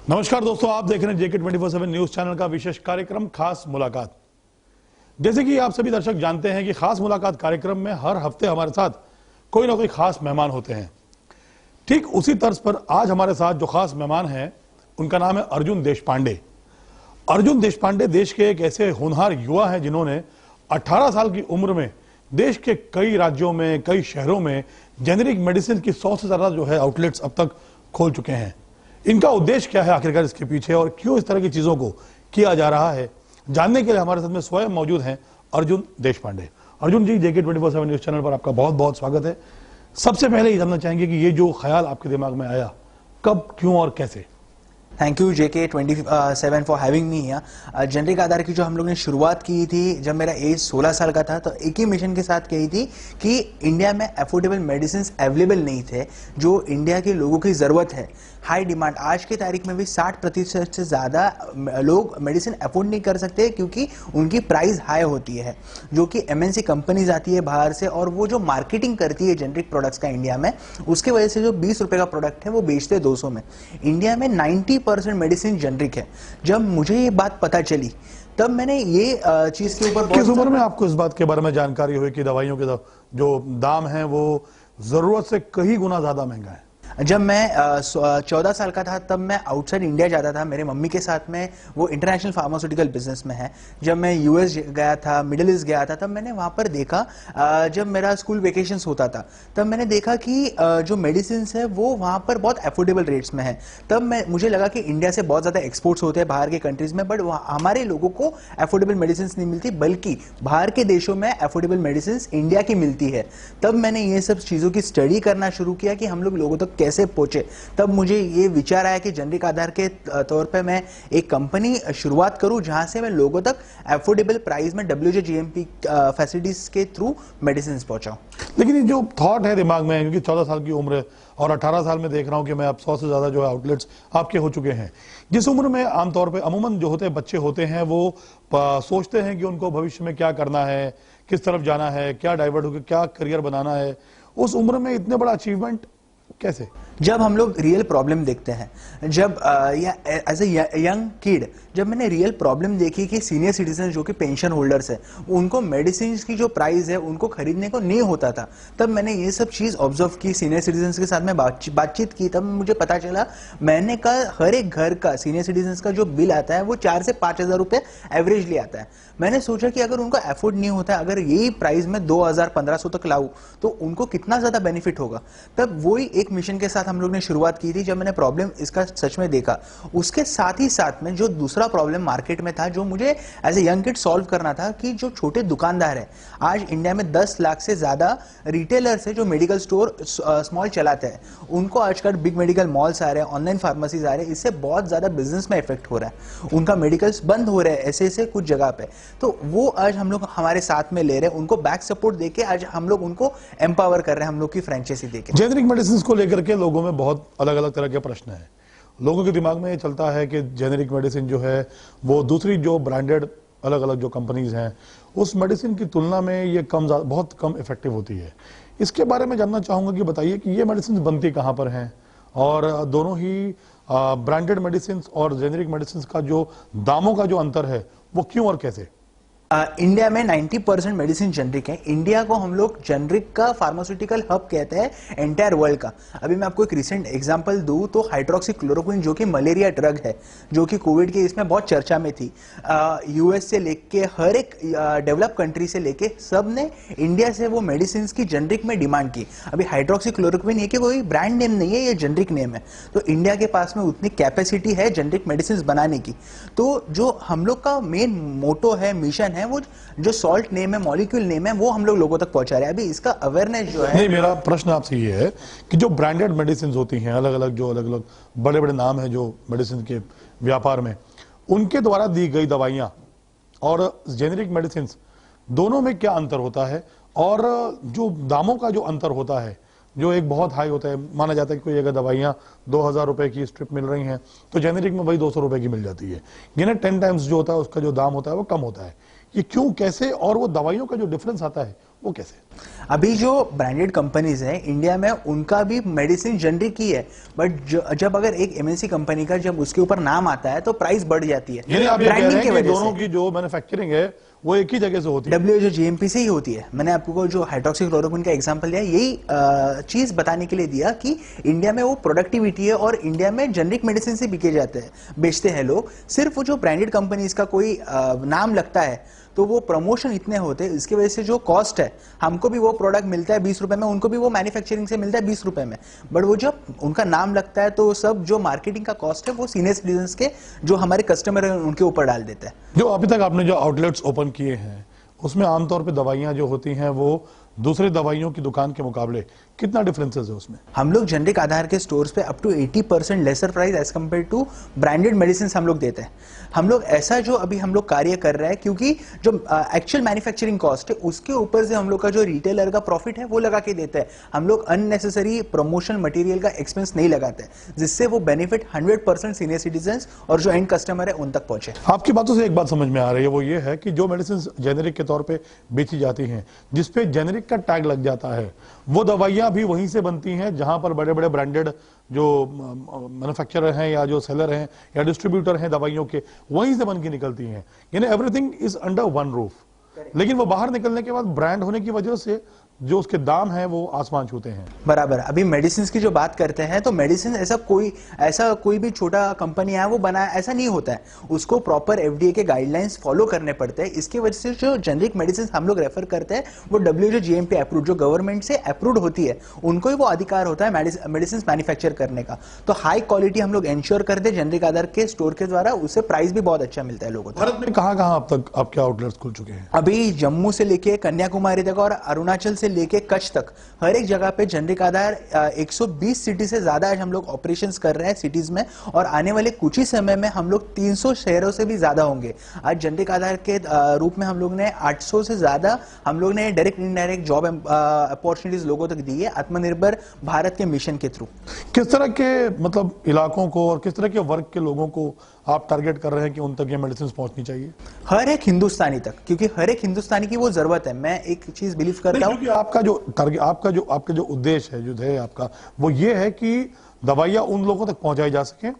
नमस्कार दोस्तों, आप देख रहे हैं जेके 24/7 न्यूज चैनल का विशेष कार्यक्रम खास मुलाकात। जैसे कि आप सभी दर्शक जानते हैं कि खास मुलाकात कार्यक्रम में हर हफ्ते हमारे साथ कोई ना कोई खास मेहमान होते हैं। ठीक उसी तर्ज पर आज हमारे साथ जो खास मेहमान हैं उनका नाम है अर्जुन देशपांडे। अर्जुन देशपांडे देश के एक ऐसे होनहार युवा हैं जिन्होंने 18 साल की उम्र में देश के कई राज्यों में, कई शहरों में जेनेरिक मेडिसिन की 100 से ज्यादा जो है आउटलेट्स अब तक खोल चुके हैं। इनका उद्देश्य क्या है आखिरकार इसके पीछे और क्यों इस तरह की चीजों को किया जा रहा है, जानने के लिए हमारे साथ में स्वयं मौजूद हैं अर्जुन देशपांडे। अर्जुन जी, जेके 24/7 न्यूज चैनल पर आपका बहुत बहुत स्वागत है। सबसे पहले ये जानना चाहेंगे कि ये जो ख्याल आपके दिमाग में आया, कब, क्यों और कैसे? Thank you JK 27 for having me here. Generic Aadhaar की जो हम लोग ने शुरुआत की थी जब मेरा एज 16 साल का था, तो एक ही मिशन के साथ कही थी कि इंडिया में अफोर्डेबल मेडिसिन अवेलेबल नहीं थे जो इंडिया के लोगों की ज़रूरत है। हाई डिमांड, आज की तारीख में भी 60% से ज़्यादा लोग मेडिसिन अफोर्ड नहीं कर सकते क्योंकि उनकी प्राइस हाई होती है, जो कि MNC कंपनीज आती है बाहर से और वो जो मार्केटिंग करती है जेनरिक प्रोडक्ट्स का इंडिया में, उसके वजह से जो 20 रुपए का प्रोडक्ट है वो बेचते 200 में। इंडिया में 90% मेडिसिन जेनरिक है। जब मुझे ये बात पता चली तब मैंने ये चीज के ऊपर किस उम्र में आपको इस बात के बारे में जानकारी हुई कि दवाइयों के जो दाम है वो जरूरत से कई गुना ज्यादा महंगा है? जब मैं 14 साल का था तब मैं आउटसाइड इंडिया जाता था मेरे मम्मी के साथ में। वो इंटरनेशनल फार्मास्यूटिकल बिजनेस में है। जब मैं US गया था, मिडिल ईस्ट गया था, तब मैंने वहाँ पर देखा, जब मेरा स्कूल वेकेशंस होता था तब मैंने देखा कि जो मेडिसिन है वो वहाँ पर बहुत अफोर्डेबल रेट्स में है। तब मुझे लगा कि इंडिया से बहुत ज़्यादा एक्सपोर्ट्स होते हैं बाहर के कंट्रीज में, बट हमारे लोगों को अफोर्डेबल मेडिसिन नहीं मिलती, बल्कि बाहर के देशों में अफोर्डेबल मेडिसिन इंडिया की मिलती है। तब मैंने ये सब चीज़ों की स्टडी करना शुरू किया कि हम लोग लोगों तक कैसे पहुंचे। तब मुझे ये विचार आया कि जेनरिक आधार के तौर पे मैं एक कंपनी शुरुआत करूं जहां से मैं लोगों तक अफोर्डेबल प्राइस में WJ GMP फैसिलिटीज के थ्रू मेडिसिन पहुंचाऊं। लेकिन ये जो थॉट है दिमाग में, क्योंकि 14 साल की उम्र है और 18 साल में देख रहा हूं कि मैं अब 100 से ज्यादा जो है आउटलेट्स आपके हो चुके हैं। जिस उम्र में आमतौर पे अमूमन जो होते बच्चे होते हैं वो सोचते हैं कि उनको भविष्य में क्या करना है, किस तरफ जाना है, क्या डाइवर्ट होकर क्या करियर बनाना है, उस उम्र में इतने बड़ा अचीवमेंट कैसे? जब हम लोग रियल प्रॉब्लम देखते हैं, जब एज ए यंग किड जब मैंने रियल प्रॉब्लम देखी कि सीनियर सिटीजन जो कि पेंशन होल्डर्स है उनको मेडिसिन की जो प्राइस है उनको खरीदने को नहीं होता था, तब मैंने ये सब चीज ऑब्जर्व की, सीनियर सिटीजन के साथ में बातचीत की। तब मुझे पता चला, मैंने कहा हर एक घर का सीनियर सिटीजन का जो बिल आता है वो 4 से 5 हजार रुपए एवरेजली आता है। मैंने सोचा कि अगर उनको अफोर्ड नहीं होता, अगर यही प्राइस में 2000-1500 तक लाऊं तो उनको कितना ज्यादा बेनिफिट होगा। तब वही एक मिशन के साथ हम लोग ने शुरुआत की थी। जब मैंने प्रॉब्लम इसका सच में देखा, उसके साथ ही साथ में जो दूसरा प्रॉब्लम मार्केट में था जो मुझे as a young kid solve करना था, कि जो छोटे दुकानदार है, आज इंडिया में 10 लाख से ज्यादा रिटेलर्स है जो मेडिकल स्टोर स्मॉल चलाते हैं, उनको आजकल बिग मेडिकल मॉल्स आ रहे हैं, ऑनलाइन फार्मेसीज आ रहे हैं, इससे बहुत ज्यादा बिजनेस में इफेक्ट हो रहा है, उनका मेडिकल्स बंद हो रहे हैं ऐसे कुछ जगह पे। तो वो आज हम लोग हमारे साथ में ले रहे हैं, उनको बैक सपोर्ट देके आज हम लोग उनको एम्पावर कर रहे हैं, हम लोग की फ्रेंचाइजी देके। जेनेरिक मेडिसिन को लेकर के लोगों में बहुत अलग अलग तरह के प्रश्न हैं। लोगों के दिमाग में ये चलता है कि जेनेरिक मेडिसिन जो है वो दूसरी जो ब्रांडेड अलग अलग जो कंपनीज हैं उस मेडिसिन की तुलना में ये बहुत कम इफेक्टिव होती है। इसके बारे में जानना चाहूंगा कि बताइए कि ये मेडिसिन बनती कहाँ पर हैं और दोनों ही ब्रांडेड मेडिसिन और जेनेरिक मेडिसिन का जो दामों का जो अंतर है वो क्यों और कैसे? इंडिया में 90% मेडिसिन जेनरिक है। इंडिया को हम लोग जेनरिक का फार्मास्यूटिकल हब कहते हैं एंटायर वर्ल्ड का। अभी मैं आपको एक रिसेंट एग्जांपल दूं तो हाइड्रोक्सीक्लोरोक्विन जो कि मलेरिया ड्रग है, जो कि कोविड के इसमें बहुत चर्चा में थी, US से लेके हर एक डेवलप कंट्री से लेके सब ने इंडिया से वो मेडिसिन की जेनरिक में डिमांड की। अभी हाइड्रोक्सीक्लोरोक्विन ये कि कोई ब्रांड नेम नहीं है, ये जेनरिक नेम है। तो इंडिया के पास में उतनी कैपेसिटी है जेनरिक मेडिसिन बनाने की। तो जो हम लोग का मेन मोटो है, मिशन है, वो जो सॉल्ट नेम है, मॉलिक्यूल नेम है, वो हम लोग लोगों तक पहुंचा रहे हैं। अभी इसका अवेयरनेस जो है। नहीं, मेरा प्रश्न आपसे ये है कि जो ब्रांडेड मेडिसिन होती हैं, अलग अलग बड़े बड़े नाम है जो मेडिसिन के व्यापार में, उनके द्वारा दी गई दवाइयां और जेनेरिक मेडिसिन दोनों में क्या अंतर होता है? और जो दामों का जो अंतर होता है, जो एक बहुत हाई होता है, माना जाता है कि कोई अगर दवाइयां 2000 रुपए की स्ट्रिप मिल रही हैं तो जेनेरिक में वही 200 रुपए की मिल जाती है, यानी 10 टाइम्स जो होता है उसका जो दाम होता है वो कम होता है। ये क्यों, कैसे, और वो दवाइयों का जो डिफरेंस आता है वो कैसे? अभी जो ब्रांडेड कंपनीज है इंडिया में, उनका भी मेडिसिन जनरिक ही है, बट जब अगर एक एमएनसी कंपनी का जब उसके ऊपर नाम आता है तो प्राइस बढ़ जाती है। यानी आप ये कह रहे ब्रांडिंग हैं की कि वजह दोनों से की जो मैन्युफैक्चरिंग है वो एक ही जगह से होती है। WHO GMP से ही होती है। मैंने आपको जो हाइड्रोक्सीक्लोरोक्विन का एग्जांपल दिया, यही चीज बताने के लिए दिया कि इंडिया में वो प्रोडक्टिविटी है और इंडिया में जनरिक मेडिसिन से बिके जाते हैं, बेचते हैं लोग। सिर्फ वो जो ब्रांडेड कंपनीज का कोई नाम लगता है तो वो प्रमोशन इतने होते हैं, इसकी वजह से जो कॉस्ट है, हमको भी वो प्रोडक्ट मिलता है 20 रुपए में, उनको भी वो मैन्युफैक्चरिंग से मिलता है 20 रुपए में, बट वो जब उनका नाम लगता है तो सब जो मार्केटिंग का कॉस्ट है वो सीनियर सिटीजन के जो हमारे कस्टमर है उनके ऊपर डाल देता है। जो अभी तक आपने जो आउटलेट्स ओपन किए हैं उसमें आमतौर पे दवाइयां जो होती हैं वो दूसरी दवाइयों की दुकान के मुकाबले कितना डिफरेंसेस है उसमें? हम लोग जनरिक आधार के स्टोर्स पे up to 80% lesser price as compare to branded medicine हम लोग देते हैं। हम लोग ऐसा जो अभी हम लोग कार्य कर रहे हैं, क्योंकि जो एक्चुअल मैन्युफैक्चरिंग कॉस्ट है उसके ऊपर से हम लोग का जो रिटेलर का प्रॉफिट है वो लगा के देते हैं। हम लोग अननेसेसरी प्रमोशन मटेरियल का एक्सपेंस नहीं लगाते, जिससे वो बेनिफिट 100% सीनियर सिटीजन और जो एंड कस्टमर है उन तक पहुंचे। आपकी बातों से एक बात समझ में आ रही है, वो ये है कि जो मेडिसिन जेनेरिक के तौर पे बेची जाती हैं, जिसपे जेनेरिक का टैग लग जाता है, वो दवाइयां भी वहीं से बनती हैं जहां पर बड़े बड़े ब्रांडेड जो मैन्युफैक्चरर हैं या जो सेलर हैं या डिस्ट्रीब्यूटर हैं दवाइयों के, वहीं से बन के निकलती हैं। यानी everything is under one roof. लेकिन वो बाहर निकलने के बाद ब्रांड होने की वजह से जो उसके दाम हैं वो आसमान छूते हैं। बराबर। अभी मेडिसिन की जो बात करते हैं तो मेडिसिन ऐसा कोई भी छोटा कंपनी है वो बनाया ऐसा नहीं होता है, उसको प्रॉपर FDA के गाइडलाइंस फॉलो करने पड़ते हैं। इसकी वजह से जो जेनरिक मेडिसिन हम लोग रेफर करते हैं वो WHO GMP अप्रूव, जो गवर्नमेंट से अप्रूव्ड होती है, उनको ही वो अधिकार होता है मेडिसिन मैन्युफैक्चर करने का। तो हाई क्वालिटी हम लोग इंश्योर करते हैं जेनरिक आधार के स्टोर के द्वारा, उससे प्राइस भी बहुत अच्छा मिलता है लोगों को। भारत में कहां अब तक आपके आउटलेट्स खुल चुके हैं? अभी जम्मू से लेके कन्याकुमारी तक और अरुणाचल से लेके कच्छ तक हर एक जगह पे जनरिक आधार 120 सिटी से ज्यादा आज हम लोग ऑपरेशंस कर रहे हैं सिटीज में, और आने वाले कुछ ही समय में हम लोग 300 शहरों से भी ज्यादा होंगे। आज जनरिक आधार के रूप में हम लोग ने 800 से ज्यादा हम लोग ने डायरेक्ट इनडायरेक्ट जॉब अपॉर्चुनिटीज लोगों तक दी है आत्मनिर्भर भारत के मिशन के थ्रू। किस तरह के मतलब इलाकों को और किस तरह के वर्ग के लोगों को आप टारगेट कर रहे हैं कि उन तक ये मेडिसिन पहुंचनी चाहिए? हर एक हिंदुस्तानी तक, क्योंकि हर एक हिंदुस्तानी की वो जरूरत है। मैं एक चीज बिलीव करता हूँ, आपका जो टारगेट, आपका जो उद्देश्य है, जो ध्येय आपका, वो ये है कि दवाइयां उन लोगों तक पहुंचाई जा सके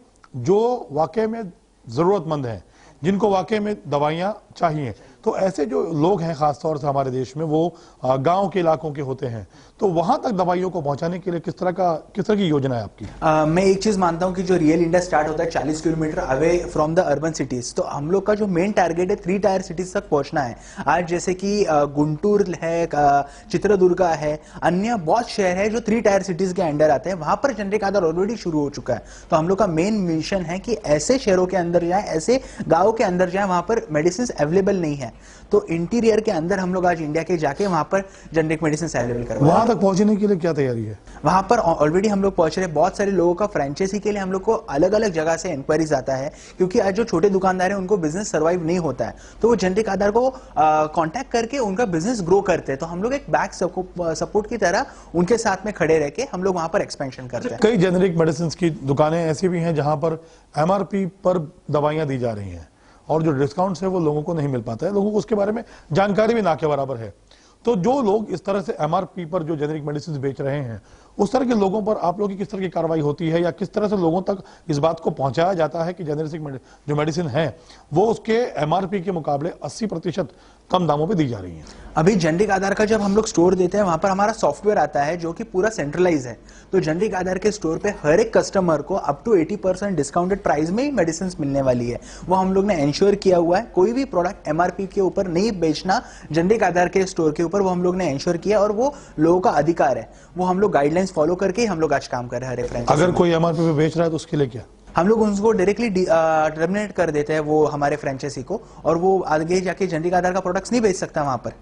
जो वाकई में जरूरतमंद हैं, जिनको वाकई में दवाइयां चाहिए। तो ऐसे जो लोग हैं खासतौर से हमारे देश में, वो गांव के इलाकों के होते हैं, तो वहां तक दवाइयों को पहुंचाने के लिए किस तरह की योजना है आपकी? मैं एक चीज मानता हूं कि जो रियल इंडिया स्टार्ट होता है 40 kilometre away from the urban cities, तो हम लोग का जो मेन टारगेट है 3 टायर सिटीज तक पहुंचना है। आज जैसे कि गुंटूर है, चित्रदुर्गा है, अन्य बहुत शहर है जो 3 टायर सिटीज के अंडर आते हैं, वहां पर जनरिक आधार ऑलरेडी शुरू हो चुका है। तो हम लोग का मेन मिशन है कि ऐसे शहरों के अंदर जाए, ऐसे गाँव के अंदर जाए वहां पर मेडिसिन अवेलेबल नहीं है, तो इंटीरियर के अंदर हम लोग आज इंडिया के जाके वहां पर जेनरिक मेडिसिन अवेलेबल करवाएं। वहां तक पहुंचने के लिए क्या तैयारी है? वहां पर ऑलरेडी हम लोग पहुंच रहे हैं। बहुत सारे लोगों का फ्रेंचाइजी के लिए हम लोग को अलग अलग जगह से इंक्वायरीज आता है, क्योंकि आज जो छोटे दुकानदार हैं उनको बिजनेस सर्वाइव नहीं होता है, तो वो जेनरिक आधार को कांटेक्ट करके उनका बिजनेस ग्रो करते हैं। तो हम लोग एक बैक सपोर्ट की तरह उनके साथ में खड़े रह के हम लोग वहां पर एक्सपेंशन करते हैं। कई जेनरिक मेडिसिन की दुकानें ऐसी भी हैं जहां पर MRP पर दवाइयां दी जा रही हैं और जो डिस्काउंट है वो लोगों को नहीं मिल पाता है, लोगों को उसके बारे में जानकारी भी ना के बराबर है। तो जो लोग इस तरह से MRP पर जो जेनरिक मेडिसिन बेच रहे हैं, उस तरह के लोगों पर आप लोगों की किस तरह की कार्रवाई होती है, या किस तरह से लोगों तक इस बात को पहुंचाया जाता है कि जेनरिक जो मेडिसिन है वो उसके MRP के मुकाबले 80% कम दामों पे दी जा रही हैं? अभी जेनरिक आधार का जब हम लोग स्टोर देते हैं वहां पर हमारा सॉफ्टवेयर आता है जो कि पूरा सेंट्रलाइज है। तो जेनरिक आधार के स्टोर पे हर एक कस्टमर को अप टू 80% डिस्काउंटेड प्राइस में ही मेडिसिन मिलने वाली है। वो हम लोग ने एंश्योर किया हुआ है। कोई भी प्रोडक्ट MRP के ऊपर नहीं बेचना जेनरिक आधार के स्टोर के ऊपर, वो हम लोग ने एंश्योर किया, और वो लोगों का अधिकार है। वो हम लोग गाइडलाइंस फॉलो करके हम लोग आज काम कर रहे हैं। हर एक फ्रेंचाइजी अगर कोई MRP पे बेच रहा है तो उसके लिए क्या? हम लोग उनको डायरेक्टली टर्मिनेट कर देते हैं वो हमारे फ्रेंचाइजी को, और वो आगे जाके जेनरिक आधार का प्रोडक्ट्स नहीं बेच सकता वहां पर।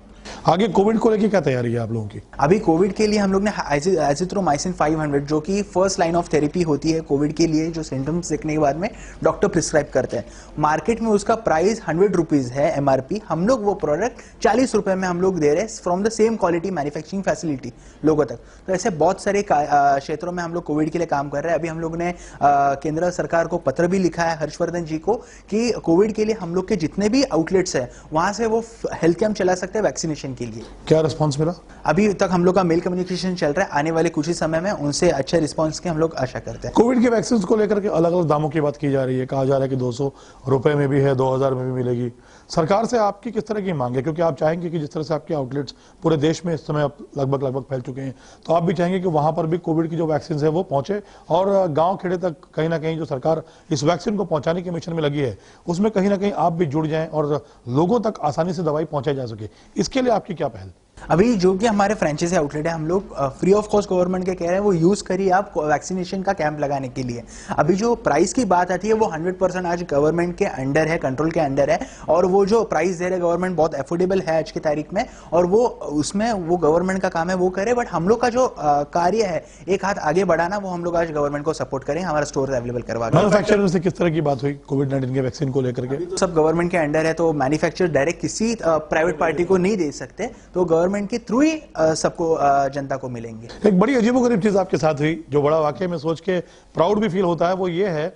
आगे कोविड को लेकर क्या तैयारी है आप लोगों की? अभी कोविड के लिए हम लोग ने एजिथ्रोमाइसिन 500 जो कि फर्स्ट लाइन ऑफ थेरेपी होती है कोविड के लिए, जो सिम्टम्स दिखने के बाद में डॉक्टर प्रिस्क्राइब करते हैं। मार्केट में उसका प्राइस 100 रुपीज है एमआरपी। हम लोग वो प्रोडक्ट 40 रुपए में हम लोग दे रहे हैं from the same quality manufacturing facility लोगों तक। तो ऐसे बहुत सारे क्षेत्रों में हम लोग कोविड के लिए काम कर रहे हैं। अभी हम लोग ने केंद्र सरकार को पत्र भी लिखा है, हर्षवर्धन जी को, कि कोविड के लिए हम लोग के जितने भी आउटलेट्स है वहां से वो हेल्थ कैंप चला सकते हैं वैक्सीनेशन के लिए। क्या रिस्पॉन्स मिला? अभी तक हम लोग का मेल कम्युनिकेशन चल रहा है, आने वाले कुछ ही समय में उनसे अच्छा रिस्पांस की हम लोग आशा करते हैं। कोविड के वैक्सीन को लेकर के अलग अलग दामों की बात की जा रही है, कहा जा रहा है कि 200 रुपए में भी है, 2000 में भी मिलेगी। सरकार से आपकी किस तरह की मांग है? क्योंकि आप चाहेंगे कि जिस तरह से आपके आउटलेट्स पूरे देश में इस समय लगभग फैल चुके हैं, तो आप भी चाहेंगे कि वहां पर भी कोविड की जो वैक्सीन है वो पहुंचे और गांव खेड़े तक कहीं ना कहीं जो सरकार इस वैक्सीन को पहुंचाने के मिशन में लगी है उसमें कहीं ना कहीं आप भी जुड़ जाएं और लोगों तक आसानी से दवाई पहुंचाई जा सके। इसके लिए आपकी क्या पहल? अभी जो कि हमारे फ्रेंचाइजी आउटलेट है, हम लोग फ्री ऑफ कॉस्ट गवर्नमेंट के कह रहे हैं वो यूज करिए आप वैक्सीनेशन का कैंप लगाने के लिए। अभी जो प्राइस की बात आती है वो 100% आज गवर्नमेंट के अंडर है, कंट्रोल के अंडर है, और वो जो प्राइस दे रहे गवर्नमेंट बहुत अफोर्डेबल है आज की तारीख में, और वो उसमें वो गवर्नमेंट का काम है वो करे। बट हम लोग का जो कार्य है एक हाथ आगे बढ़ाना, वो हम लोग आज गवर्नमेंट को सपोर्ट करें, हमारा स्टोर अवेलेबल करवा के। मैन्युफैक्चरर से किस तरह की बात हुई कोविड-19 के वैक्सीन को लेकर के? सब गवर्नमेंट के अंडर है, तो मैन्युफैक्चर डायरेक्ट किसी प्राइवेट पार्टी को नहीं दे सकते, तो गवर्नमेंट के थ्रू ही सबको जनता को मिलेंगे। एक बड़ी अजीबोगरीब चीज आपके साथ हुई जो बड़ा वाकई में सोच के प्राउड भी फील होता है, वो ये है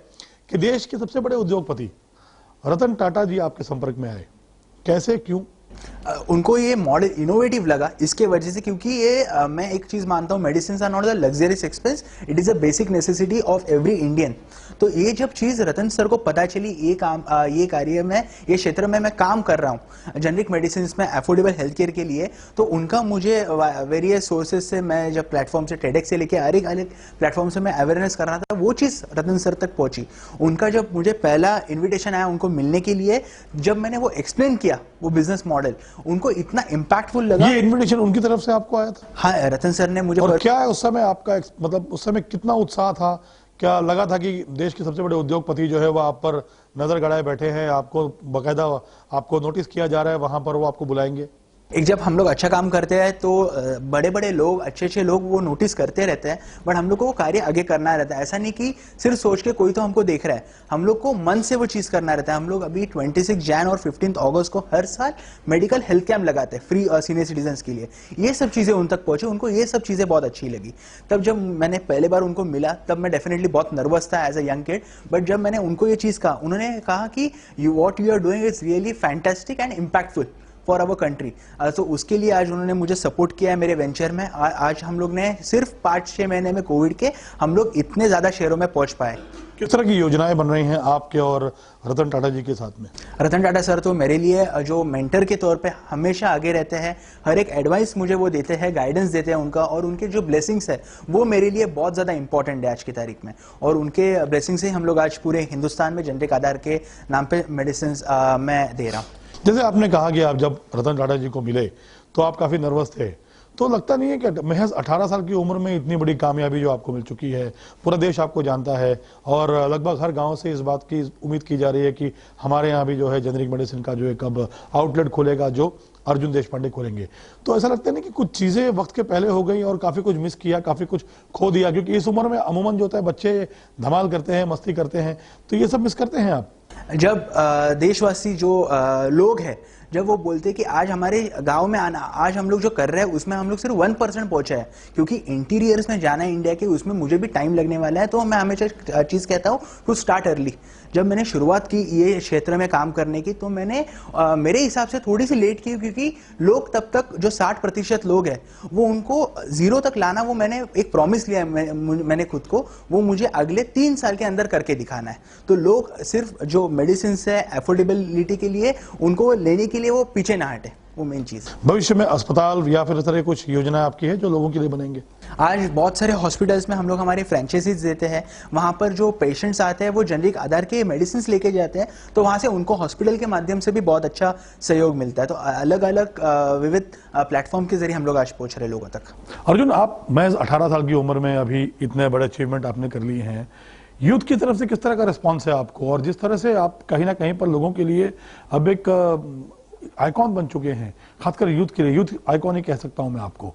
कि देश के सबसे बड़े उद्योगपति रतन टाटा जी आपके संपर्क में आए। कैसे, क्यों? उनको ये मॉडल इनोवेटिव लगा इसके वजह से, क्योंकि ये मैं एक चीज मानता हूँ, medicine are not the luxurious expense, it is a basic necessity of every Indian. तो ये जब चीज रतन सर को पता चली, ये कार्य में, ये क्षेत्र में मैं काम कर रहा हूँ जेनरिक मेडिसिन में अफोर्डेबल हेल्थ केयर के लिए, तो उनका मुझे वेरियस सोर्सेज से, मैं जब प्लेटफॉर्म से टेडेक्स से लेके अलग अलग प्लेटफॉर्म से मैं अवेयरनेस कर रहा था, वो चीज रतन सर तक पहुंची। उनका जब मुझे पहला इन्विटेशन आया उनको मिलने के लिए, जब मैंने वो एक्सप्लेन किया वो बिजनेस मॉडल, उनको इतना इम्पैक्टफुल लगा। ये इन्विटेशन उनकी तरफ से आपको आया था? हाँ, रतन सर ने मुझे। और क्या है उस समय आपका मतलब उस समय कितना उत्साह था? क्या लगा था कि देश के सबसे बड़े उद्योगपति जो है वो आप पर नजर गड़ाए बैठे हैं, आपको बकायदा आपको नोटिस किया जा रहा है, वहां पर वो आपको बुलाएंगे? एक जब हम लोग अच्छा काम करते हैं तो बड़े बड़े लोग, अच्छे अच्छे लोग वो नोटिस करते रहते हैं, बट हम लोग को वो कार्य आगे करना रहता है। ऐसा नहीं कि सिर्फ सोच के कोई तो हमको देख रहा है, हम लोग को मन से वो चीज करना रहता है। हम लोग अभी 26 जैन और 15 अगस्त को हर साल मेडिकल हेल्थ कैंप लगाते हैं फ्री सीनियर सिटीजन के लिए। ये सब चीजें उन तक पहुंचे, उनको ये सब चीजें बहुत अच्छी लगी। तब जब मैंने पहले बार उनको मिला तब मैं डेफिनेटली बहुत नर्वस था as a young kid, but जब मैंने उनको ये चीज कहा, उन्होंने कहा कि what you are doing is really fantastic and impactful for our country. तो उसके लिए आज उन्होंने मुझे सपोर्ट किया है मेरे वेंचर में। आज हम लोग ने सिर्फ 5-6 महीने में कोविड के हम लोग इतने ज्यादा शहरों में पहुंच पाए। किस तरह की योजनाएं बन रही हैं आपके और रतन टाटा जी के साथ में? रतन टाटा सर तो मेरे लिए जो मेंटर के तौर पे हमेशा आगे रहते हैं, हर एक एडवाइस मुझे वो देते हैं, गाइडेंस देते हैं उनका, और उनके जो ब्लेसिंग्स है वो मेरे लिए बहुत ज्यादा इंपॉर्टेंट है आज की तारीख में। और उनके ब्लेसिंग से हम लोग आज पूरे हिंदुस्तान में जेनरिक आधार के नाम पे मेडिसिन मैं दे रहा हूँ। जैसे आपने कहा कि आप जब रतन टाटा जी को मिले तो आप काफी नर्वस थे, तो लगता नहीं है कि महज 18 साल की उम्र में इतनी बड़ी कामयाबी जो आपको मिल चुकी है, पूरा देश आपको जानता है और लगभग हर गांव से इस बात की उम्मीद की जा रही है कि हमारे यहाँ भी जो है जेनरिक मेडिसिन का जो है कब आउटलेट खुलेगा जो अर्जुन देशपांडे खोलेंगे, तो ऐसा लगता है नहीं कि कुछ चीजें वक्त के पहले हो गई और काफी कुछ मिस किया, काफी कुछ खो दिया? क्योंकि इस उम्र में अमूमन जो होता है बच्चे धमाल करते हैं, मस्ती करते हैं, तो ये सब मिस करते हैं आप? जब देशवासी जो लोग हैं, जब वो बोलते हैं कि आज हमारे गांव में आना, आज हम लोग जो कर रहे हैं उसमें हम लोग सिर्फ 1% पहुंचे हैं, क्योंकि इंटीरियर्स में जाना है इंडिया के, उसमें मुझे भी टाइम लगने वाला है। तो मैं हमेशा चीज कहता हूँ टू स्टार्ट अर्ली। जब मैंने शुरुआत की ये क्षेत्र में काम करने की, तो मैंने मेरे हिसाब से थोड़ी सी लेट की, क्योंकि लोग तब तक जो 60% लोग हैं वो उनको 0 तक लाना, वो मैंने एक प्रॉमिस लिया मैंने खुद को, वो मुझे अगले 3 साल के अंदर करके दिखाना है। तो लोग सिर्फ जो मेडिसिन है अफोर्डेबिलिटी के लिए, उनको लेने के लिए वो पीछे ना हटे, वो मेन चीज। भविष्य में अस्पताल या फिर इस तरह कुछ योजना आपकी है जो लोगों के लिए बनेंगे? आज बहुत सारे हॉस्पिटल्स में हम लोग हमारे फ्रेंचाइजीज देते हैं, वहां पर जो पेशेंट्स आते हैं वो जेनरिक आधार के मेडिसिन लेके जाते हैं, तो वहां से उनको हॉस्पिटल के माध्यम से भी बहुत अच्छा सहयोग मिलता है। तो अलग अलग विविध प्लेटफॉर्म के जरिए हम लोग आज पहुंच रहे लोगों तक। अर्जुन, आप महज 18 साल की उम्र में अभी इतने बड़े अचीवमेंट आपने कर लिए हैं, यूथ की तरफ से किस तरह का रिस्पॉन्स है आपको, और जिस तरह से आप कहीं ना कहीं पर लोगों के लिए अब एक आइकॉन बन चुके हैं, खासकर यूथ के लिए। यूथ आइकॉन ही कह सकता हूं मैं आपको।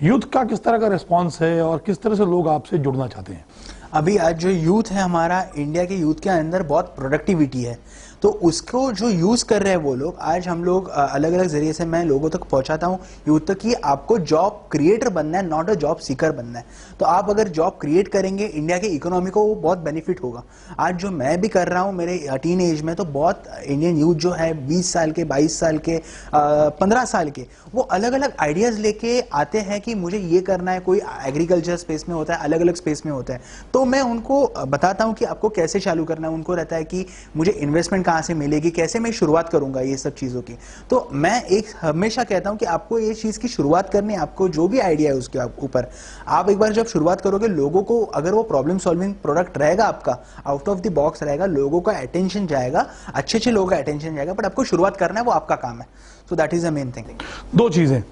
यूथ का किस तरह का रिस्पांस है और किस तरह से लोग आपसे जुड़ना चाहते हैं? अभी आज जो यूथ है हमारा, इंडिया के यूथ के अंदर बहुत प्रोडक्टिविटी है, तो उसको जो यूज कर रहे हैं वो लोग, आज हम लोग अलग अलग जरिए से मैं लोगों तक पहुंचाता हूं यूथ तक कि आपको जॉब क्रिएटर बनना है, नॉट अ जॉब सीकर बनना है। तो आप अगर जॉब क्रिएट करेंगे इंडिया के इकोनॉमी को वो बहुत बेनिफिट होगा। आज जो मैं भी कर रहा हूं मेरे टीन एज में, तो बहुत इंडियन यूथ जो है 20 साल के, 22 साल के, 15 साल के, वो अलग अलग आइडियाज लेके आते हैं कि मुझे ये करना है। कोई एग्रीकल्चर स्पेस में होता है, अलग अलग स्पेस में होता है, तो मैं उनको बताता हूं कि आपको कैसे चालू करना है। उनको रहता है कि मुझे इन्वेस्टमेंट कहां से मिलेगी, कैसे मैं शुरुआत करूंगा ये सब चीजों की। तो मैं एक हमेशा कहता हूं कि आपको ये चीज की शुरुआत करनी है, आपको जो भी आइडिया है उसके ऊपर आप एक बार जब शुरुआत करोगे, लोगों को अगर वो प्रॉब्लम सॉल्विंग प्रोडक्ट रहेगा, आपका आउट ऑफ द बॉक्स रहेगा, लोगों का अटेंशन जाएगा, अच्छे अच्छे लोगों का अटेंशन जाएगा, बट आपको शुरुआत करना है, वो आपका काम है। So that is the main thing. दो चीजें,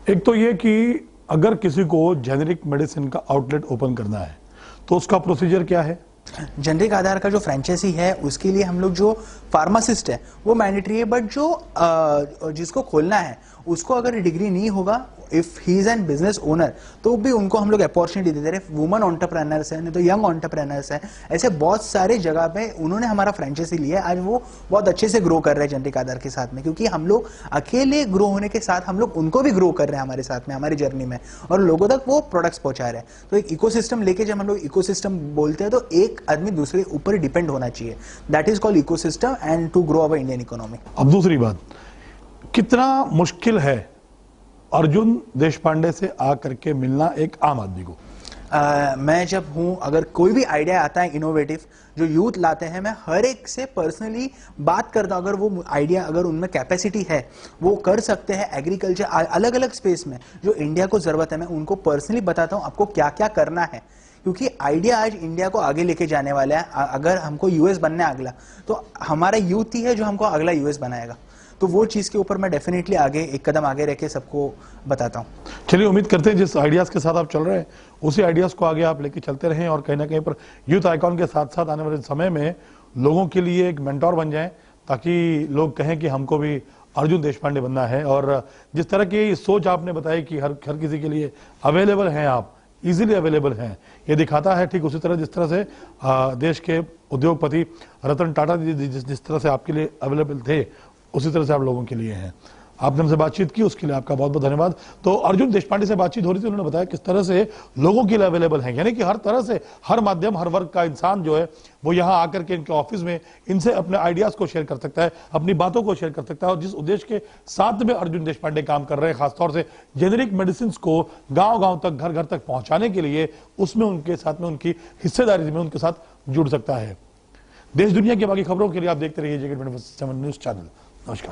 एक तो ये कि अगर किसी को जेनेरिक मेडिसिन का आउटलेट ओपन करना है तो उसका प्रोसीजर क्या है? जेनरिक आधार का जो फ्रेंचाइजी है उसके लिए हम लोग जो फार्मासिस्ट है वो मैंडेटरी है, बट जो जिसको खोलना है उसको अगर डिग्री नहीं होगा, if he is an business owner, तो भी उनको हम लोग अपॉर्चुनिटी देते रहे। वुमन एंटरप्रेन्योर्स है, नहीं तो यंग एंटरप्रेन्योर्स है, ऐसे बहुत सारे जगह पे उन्होंने हमारा फ्रेंचाइजी लिया है। आज वो बहुत अच्छे से ग्रो कर रहे हैं जेनरिक आधार के साथ में, क्योंकि हम लोग अकेले ग्रो होने के साथ हम लोग उनको भी ग्रो कर रहे हैं हमारे साथ में, हमारी जर्नी में, और लोगों तक वो प्रोडक्ट्स पहुंचा रहे हैं। तो एक इकोसिस्टम लेके, जब हम लोग इकोसिस्टम बोलते हैं तो एक आदमी दूसरे ऊपर डिपेंड होना चाहिए। That is called ecosystem and to grow our Indian economy. अब दूसरी बात, कितना मुश्किल है अर्जुन देशपांडे से आकर के मिलना एक आम आदमी को? मैं जब हूं, अगर कोई भी आइडिया आता है इनोवेटिव जो यूथ लाते हैं, मैं हर एक से पर्सनली बात करता हूं। अगर वो आइडिया, अगर उनमें कैपेसिटी है, वो कर सकते हैं एग्रीकल्चर अलग अलग स्पेस में जो इंडिया को जरूरत है, मैं उनको पर्सनली बताता हूं आपको क्या क्या करना है, क्योंकि आइडिया आज इंडिया को आगे लेके जाने वाला है। अगर हमको यूएस बनना है अगला, तो हमारा यूथ ही है जो हमको अगला यूएस बनाएगा। तो वो चीज के ऊपर मैं डेफिनेटली आगे एक कदम आगे रह के सबको बताता हूँ। चलिए, उम्मीद करते हैं जिस आइडियाज के साथ आप चल रहे हैं उसी आइडियाज को आगे आप लेके चलते रहें और कहीं ना कहीं पर यूथ आइकॉन के साथ साथ आने वाले समय में लोगों के लिए एक मेंटोर बन जाएं, ताकि लोग कहें कि हमको भी अर्जुन देशपांडे बनना है। और जिस तरह की सोच आपने बताई कि हर किसी के लिए अवेलेबल हैं, आप इजीली अवेलेबल हैं, ये दिखाता है ठीक उसी तरह जिस तरह से देश के उद्योगपति रतन टाटा जी जिस तरह से आपके लिए अवेलेबल थे, उसी तरह से आप लोगों के लिए हैं। आपने हमसे बातचीत की, उसके लिए आपका बहुत बहुत धन्यवाद। तो अर्जुन देशपांडे से बातचीत हो रही थी, उन्होंने बताया किस तरह से लोगों के लिए अवेलेबल हैं, यानी कि हर तरह से, हर माध्यम, हर वर्ग का इंसान जो है वो यहाँ आकर के इनके ऑफिस में इनसे अपने आइडियाज को शेयर कर सकता है, अपनी बातों को शेयर कर सकता है। और जिस उद्देश्य के साथ में अर्जुन देशपांडे काम कर रहे हैं, खासतौर से जेनेरिक मेडिसिन को गाँव तक, घर घर तक पहुंचाने के लिए, उसमें उनके साथ में उनकी हिस्सेदारी में उनके साथ जुड़ सकता है। देश दुनिया की बाकी खबरों के लिए आप देखते रहिए J-K 24/7 न्यूज चैनल। नमस्कार।